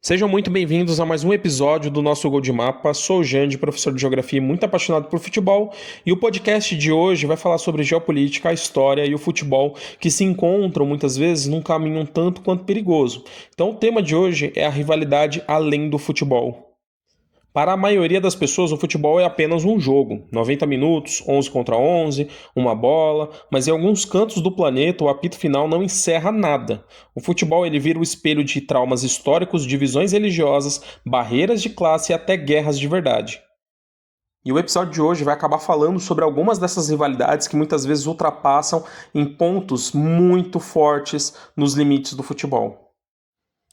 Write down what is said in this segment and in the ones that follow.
Sejam muito bem-vindos a mais um episódio do nosso Gol de Mapa. Sou o Jande, professor de Geografia e muito apaixonado por futebol, e o podcast de hoje vai falar sobre geopolítica, a história e o futebol que se encontram muitas vezes num caminho um tanto quanto perigoso. Então o tema de hoje é a rivalidade além do futebol. Para a maioria das pessoas, o futebol é apenas um jogo, 90 minutos, 11 contra 11, uma bola, mas em alguns cantos do planeta o apito final não encerra nada. O futebol ele vira o espelho de traumas históricos, divisões religiosas, barreiras de classe e até guerras de verdade. E o episódio de hoje vai acabar falando sobre algumas dessas rivalidades que muitas vezes ultrapassam em pontos muito fortes nos limites do futebol.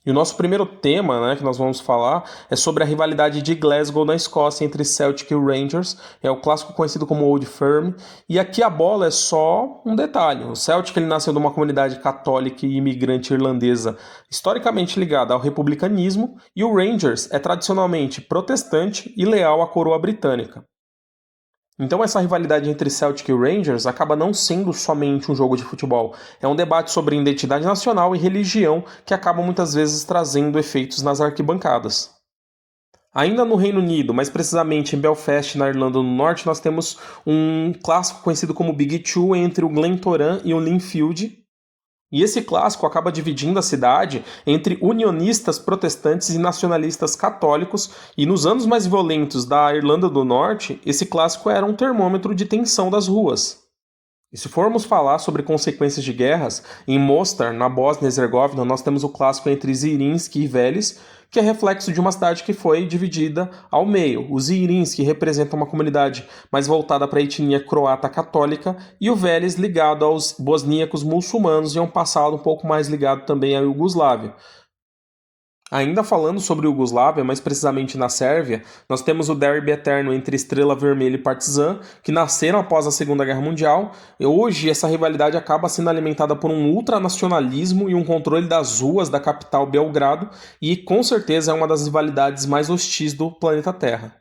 E o nosso primeiro tema, que nós vamos falar é sobre a rivalidade de Glasgow na Escócia entre Celtic e Rangers. É o clássico conhecido como Old Firm. E aqui a bola é só um detalhe. O Celtic ele nasceu de uma comunidade católica e imigrante irlandesa historicamente ligada ao republicanismo, e o Rangers é tradicionalmente protestante e leal à coroa britânica. Então essa rivalidade entre Celtic e Rangers acaba não sendo somente um jogo de futebol. É um debate sobre identidade nacional e religião que acaba muitas vezes trazendo efeitos nas arquibancadas. Ainda no Reino Unido, mais precisamente em Belfast, na Irlanda do Norte, nós temos um clássico conhecido como Big Two entre o Glentoran e o Linfield. E esse clássico acaba dividindo a cidade entre unionistas protestantes e nacionalistas católicos, e nos anos mais violentos da Irlanda do Norte, esse clássico era um termômetro de tensão das ruas. E se formos falar sobre consequências de guerras, em Mostar, na Bósnia e Herzegovina, nós temos o clássico entre Zrinjski e Veles, que é reflexo de uma cidade que foi dividida ao meio. O Zrinjski representa uma comunidade mais voltada para a etnia croata católica, e o Veles ligado aos bosníacos muçulmanos e um passado um pouco mais ligado também à Iugoslávia. Ainda falando sobre a Iugoslávia, mais precisamente na Sérvia, nós temos o derby eterno entre Estrela Vermelha e Partizan, que nasceram após a Segunda Guerra Mundial. E hoje essa rivalidade acaba sendo alimentada por um ultranacionalismo e um controle das ruas da capital Belgrado, e com certeza é uma das rivalidades mais hostis do planeta Terra.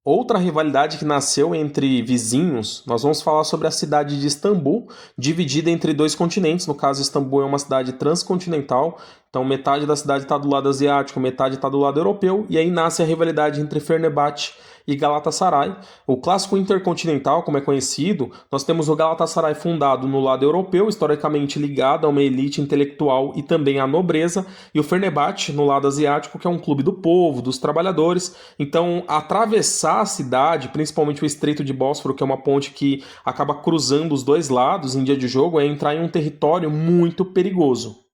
Outra rivalidade que nasceu entre vizinhos, nós vamos falar sobre a cidade de Istambul, dividida entre dois continentes. No caso, Istambul é uma cidade transcontinental, então metade da cidade está do lado asiático, metade está do lado europeu, e aí nasce a rivalidade entre Fenerbahçe e Galatasaray. O clássico intercontinental, como é conhecido, nós temos o Galatasaray fundado no lado europeu, historicamente ligado a uma elite intelectual e também à nobreza, e o Fenerbahçe no lado asiático, que é um clube do povo, dos trabalhadores. Então, atravessar a cidade, principalmente o Estreito de Bósforo, que é uma ponte que acaba cruzando os dois lados em dia de jogo, é entrar em um território muito perigoso.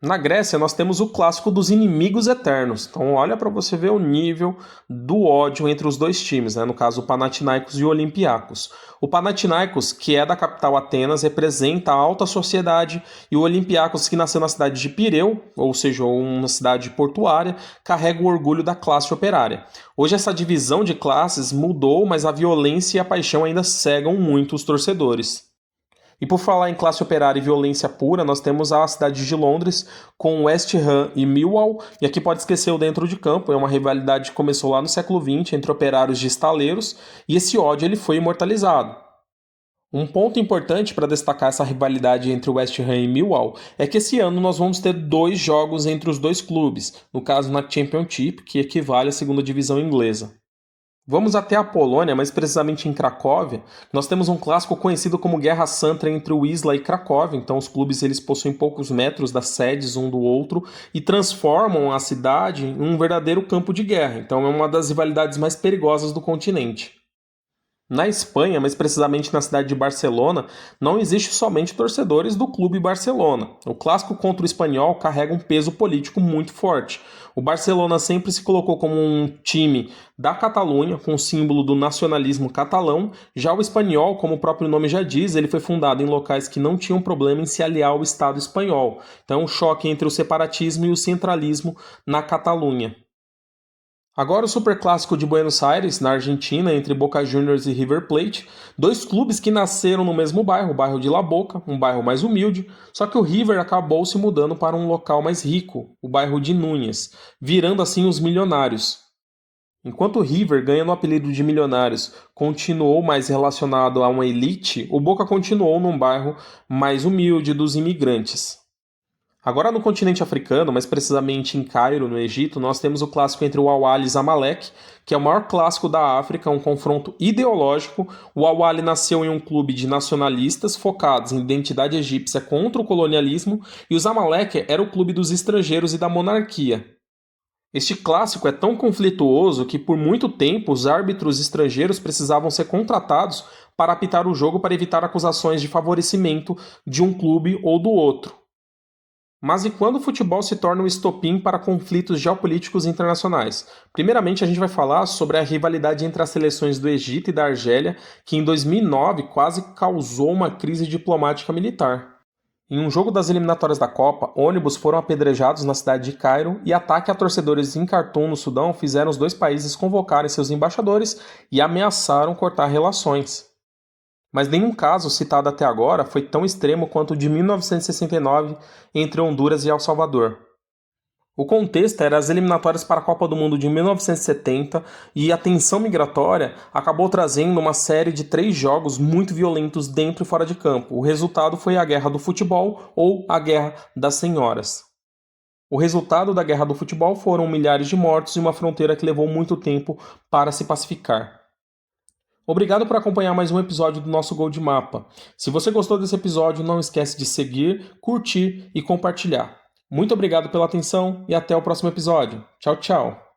Na Grécia, nós temos o clássico dos inimigos eternos. Então, olha para você ver o nível do ódio entre os dois times, no caso, o Panathinaikos e o Olympiacos. O Panathinaikos, que é da capital Atenas, representa a alta sociedade, e o Olympiacos, que nasceu na cidade de Pireu, ou seja, uma cidade portuária, carrega o orgulho da classe operária. Hoje, essa divisão de classes mudou, mas a violência e a paixão ainda cegam muito os torcedores. E por falar em classe operária e violência pura, nós temos a cidade de Londres com West Ham e Millwall, e aqui pode esquecer o dentro de campo, é uma rivalidade que começou lá no século XX entre operários de estaleiros, e esse ódio ele foi imortalizado. Um ponto importante para destacar essa rivalidade entre West Ham e Millwall é que esse ano nós vamos ter 2 jogos entre os dois clubes, no caso na Championship, que equivale à segunda divisão inglesa. Vamos até a Polônia, mais precisamente em Cracóvia. Nós temos um clássico conhecido como Guerra Santa entre o Wisła e Cracóvia. Então os clubes eles possuem poucos metros das sedes um do outro e transformam a cidade em um verdadeiro campo de guerra. Então é uma das rivalidades mais perigosas do continente. Na Espanha, mais precisamente na cidade de Barcelona, não existe somente torcedores do Clube Barcelona. O clássico contra o Espanhol carrega um peso político muito forte. O Barcelona sempre se colocou como um time da Catalunha, com o símbolo do nacionalismo catalão. Já o Espanhol, como o próprio nome já diz, ele foi fundado em locais que não tinham problema em se aliar ao Estado espanhol. Então é um choque entre o separatismo e o centralismo na Catalunha. Agora o Superclássico de Buenos Aires, na Argentina, entre Boca Juniors e River Plate, 2 clubes que nasceram no mesmo bairro, o bairro de La Boca, um bairro mais humilde, só que o River acabou se mudando para um local mais rico, o bairro de Núñez, virando assim os milionários. Enquanto o River, ganhando o apelido de Milionários, continuou mais relacionado a uma elite, o Boca continuou num bairro mais humilde dos imigrantes. Agora no continente africano, mais precisamente em Cairo, no Egito, nós temos o clássico entre o Al-Ahly e Zamalek, que é o maior clássico da África, um confronto ideológico. O Al-Ahly nasceu em um clube de nacionalistas focados em identidade egípcia contra o colonialismo, e o Zamalek era o clube dos estrangeiros e da monarquia. Este clássico é tão conflituoso que por muito tempo os árbitros estrangeiros precisavam ser contratados para apitar o jogo para evitar acusações de favorecimento de um clube ou do outro. Mas e quando o futebol se torna um estopim para conflitos geopolíticos internacionais? Primeiramente, a gente vai falar sobre a rivalidade entre as seleções do Egito e da Argélia, que em 2009 quase causou uma crise diplomática militar. Em um jogo das eliminatórias da Copa, ônibus foram apedrejados na cidade de Cairo e ataque a torcedores em Khartoum, no Sudão, fizeram os dois países convocarem seus embaixadores e ameaçaram cortar relações. Mas nenhum caso citado até agora foi tão extremo quanto o de 1969 entre Honduras e El Salvador. O contexto era as eliminatórias para a Copa do Mundo de 1970 e a tensão migratória acabou trazendo uma série de 3 jogos muito violentos dentro e fora de campo. O resultado foi a Guerra do Futebol ou a Guerra das Senhoras. O resultado da Guerra do Futebol foram milhares de mortos e uma fronteira que levou muito tempo para se pacificar. Obrigado por acompanhar mais um episódio do nosso Gol de Mapa. Se você gostou desse episódio, não esquece de seguir, curtir e compartilhar. Muito obrigado pela atenção e até o próximo episódio. Tchau, tchau!